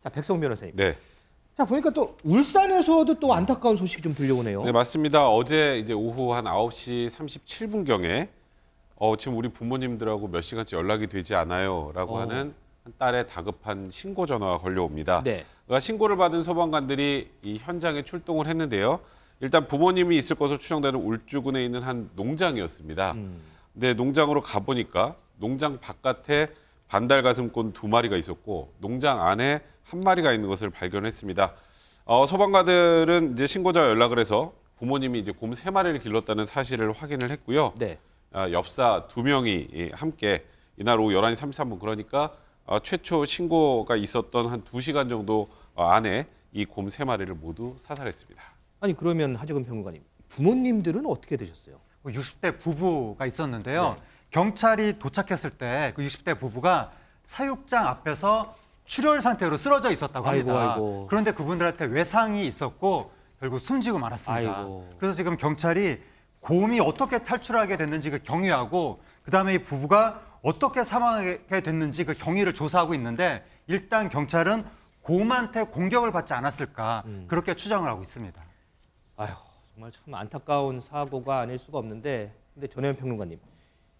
자, 백성 변호사님. 네. 자, 보니까 또 울산에서도 또 안타까운 소식이 좀 들려오네요. 네, 맞습니다. 어제 이제 오후 한 9시 37분경에 지금 우리 부모님들하고 몇 시간째 연락이 되지 않아요라고 하는 한 딸의 다급한 신고 전화가 걸려옵니다. 네. 그러니까 신고를 받은 소방관들이 이 현장에 출동을 했는데요. 일단 부모님이 있을 것으로 추정되는 울주군에 있는 한 농장이었습니다. 근데 농장으로 가보니까 농장 바깥에 반달가슴곤 2마리가 있었고 농장 안에 1마리가 있는 것을 발견했습니다. 소방관들은 이제 신고자와 연락을 해서 부모님이 이제 곰 3마리를 길렀다는 사실을 확인을 했고요. 네. 엽사 2명이 함께 이날 오후 11시 33분 그러니까 최초 신고가 있었던 한 2시간 정도 안에 이 곰 3마리를 모두 사살했습니다. 아니 그러면 하재근 평론가님, 부모님들은 어떻게 되셨어요? 60대 부부가 있었는데요. 네. 경찰이 도착했을 때 그 60대 부부가 사육장 앞에서 출혈 상태로 쓰러져 있었다고 합니다. 아이고. 그런데 그분들한테 외상이 있었고 결국 숨지고 말았습니다. 아이고. 그래서 지금 경찰이 곰이 어떻게 탈출하게 됐는지 그 경위하고 그다음에 이 부부가 어떻게 사망하게 됐는지 그 경위를 조사하고 있는데 일단 경찰은 곰한테 공격을 받지 않았을까 그렇게 추정을 하고 있습니다. 아휴, 정말 참 안타까운 사고가 아닐 수가 없는데, 근데 전혜연 평론가님,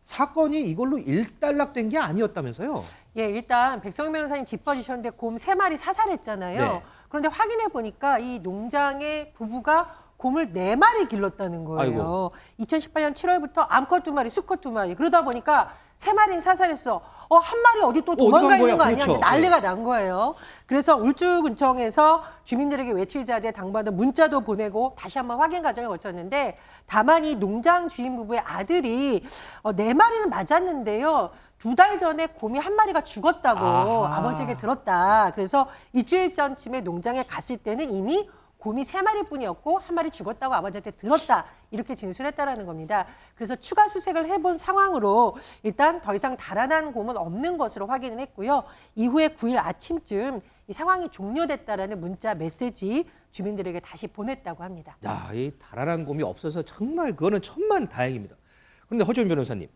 사건이 이걸로 일단락된 게 아니었다면서요? 예, 일단 백성윤 변호사님 짚어주셨는데 곰 3마리 사살했잖아요. 네. 그런데 확인해 보니까 이 농장의 부부가 곰을 4마리 길렀다는 거예요. 아이고. 2018년 7월부터 암컷 2마리, 수컷 2마리. 그러다 보니까 3마리는 사살했어. 한 마리 어디 또 도망가 어디 간 있는 거 거야? 아니야? 그렇죠. 이제 난리가 난 거예요. 그래서 울주군청에서 주민들에게 외출 자제 당부하는 문자도 보내고 다시 한번 확인 과정을 거쳤는데, 다만 이 농장 주인 부부의 아들이 4마리는 맞았는데요. 2달 전에 곰이 1마리가 죽었다고 아하. 아버지에게 들었다. 그래서 일주일 전쯤에 농장에 갔을 때는 이미 곰이 3마리뿐이었고 1마리 죽었다고 아버지한테 들었다. 이렇게 진술했다라는 겁니다. 그래서 추가 수색을 해본 상황으로 일단 더 이상 달아난 곰은 없는 것으로 확인을 했고요. 이후에 9일 아침쯤 이 상황이 종료됐다라는 문자 메시지 주민들에게 다시 보냈다고 합니다. 야, 이 달아난 곰이 없어서 정말 그거는 천만다행입니다. 그런데 허지원 변호사님,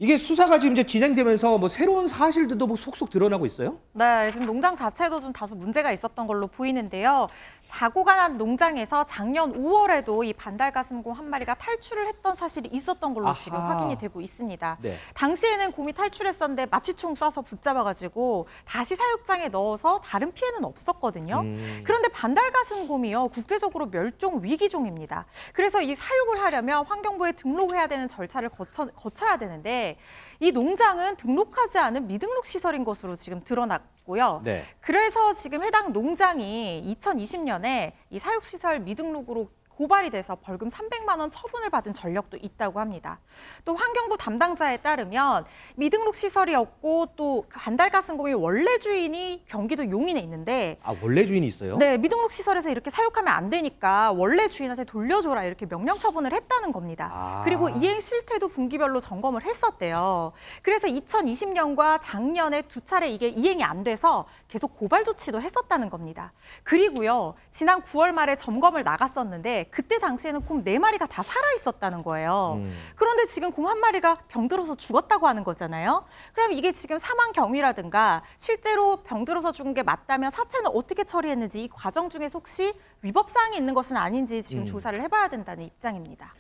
이게 수사가 지금 이제 진행되면서 뭐 새로운 사실들도 뭐 속속 드러나고 있어요? 네, 지금 농장 자체도 좀 다소 문제가 있었던 걸로 보이는데요. 사고가 난 농장에서 작년 5월에도 이 반달가슴곰 1마리가 탈출을 했던 사실이 있었던 걸로 지금 아하. 확인이 되고 있습니다. 네. 당시에는 곰이 탈출했었는데 마취총 쏴서 붙잡아가지고 다시 사육장에 넣어서 다른 피해는 없었거든요. 그런데 반달가슴곰이요, 국제적으로 멸종 위기종입니다. 그래서 이 사육을 하려면 환경부에 등록해야 되는 절차를 거쳐야 되는데 이 농장은 등록하지 않은 미등록 시설인 것으로 지금 드러났고요. 네. 그래서 지금 해당 농장이 2020년에 이 사육시설 미등록으로 고발이 돼서 벌금 300만 원 처분을 받은 전력도 있다고 합니다. 또 환경부 담당자에 따르면 미등록 시설이었고 또 반달가슴곰의 원래 주인이 경기도 용인에 있는데, 아, 원래 주인이 있어요? 네, 미등록 시설에서 이렇게 사육하면 안 되니까 원래 주인한테 돌려줘라 이렇게 명령 처분을 했다는 겁니다. 아. 그리고 이행 실태도 분기별로 점검을 했었대요. 그래서 2020년과 작년에 2차례 이게 이행이 안 돼서 계속 고발 조치도 했었다는 겁니다. 그리고요, 지난 9월 말에 점검을 나갔었는데 그때 당시에는 곰 4마리가 다 살아 있었다는 거예요. 그런데 지금 곰 1마리가 병들어서 죽었다고 하는 거잖아요. 그럼 이게 지금 사망 경위라든가 실제로 병들어서 죽은 게 맞다면 사체는 어떻게 처리했는지 이 과정 중에서 혹시 위법 사항이 있는 것은 아닌지 지금 조사를 해봐야 된다는 입장입니다.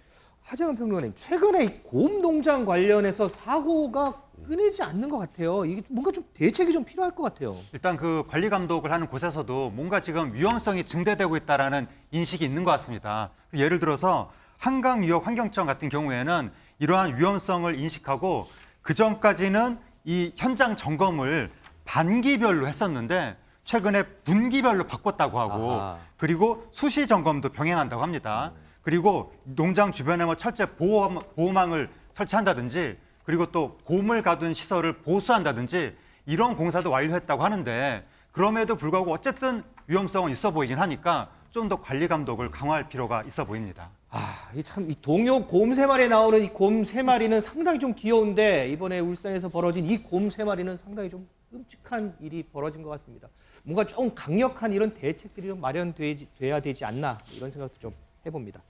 하재근 평론가님, 최근에 이 곰 농장 관련해서 사고가 끊이지 않는 것 같아요. 이게 뭔가 좀 대책이 좀 필요할 것 같아요. 일단 그 관리 감독을 하는 곳에서도 뭔가 지금 위험성이 증대되고 있다라는 인식이 있는 것 같습니다. 예를 들어서 한강유역환경청 같은 경우에는 이러한 위험성을 인식하고 그 전까지는 이 현장 점검을 반기별로 했었는데 최근에 분기별로 바꿨다고 하고 아하. 그리고 수시 점검도 병행한다고 합니다. 그리고 농장 주변에 뭐 철제 보호망을 설치한다든지 그리고 또 곰을 가둔 시설을 보수한다든지 이런 공사도 완료했다고 하는데 그럼에도 불구하고 어쨌든 위험성은 있어 보이긴 하니까 좀 더 관리 감독을 강화할 필요가 있어 보입니다. 아, 이 참 이 동요 곰 3마리에 나오는 이 곰 3마리는 상당히 좀 귀여운데 이번에 울산에서 벌어진 이 곰 3마리는 상당히 좀 끔찍한 일이 벌어진 것 같습니다. 뭔가 좀 강력한 이런 대책들이 좀 마련돼야 되지 않나 이런 생각도 좀 해봅니다.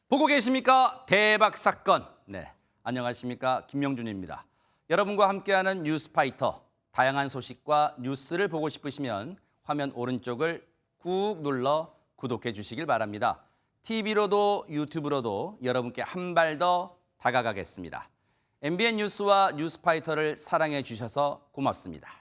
보고 계십니까? 대박 사건. 네, 안녕하십니까? 김명준입니다. 여러분과 함께하는 뉴스파이터. 다양한 소식과 뉴스를 보고 싶으시면 화면 오른쪽을 꾹 눌러 구독해 주시길 바랍니다. TV로도 유튜브로도 여러분께 한 발 더 다가가겠습니다. MBN 뉴스와 뉴스파이터를 사랑해 주셔서 고맙습니다.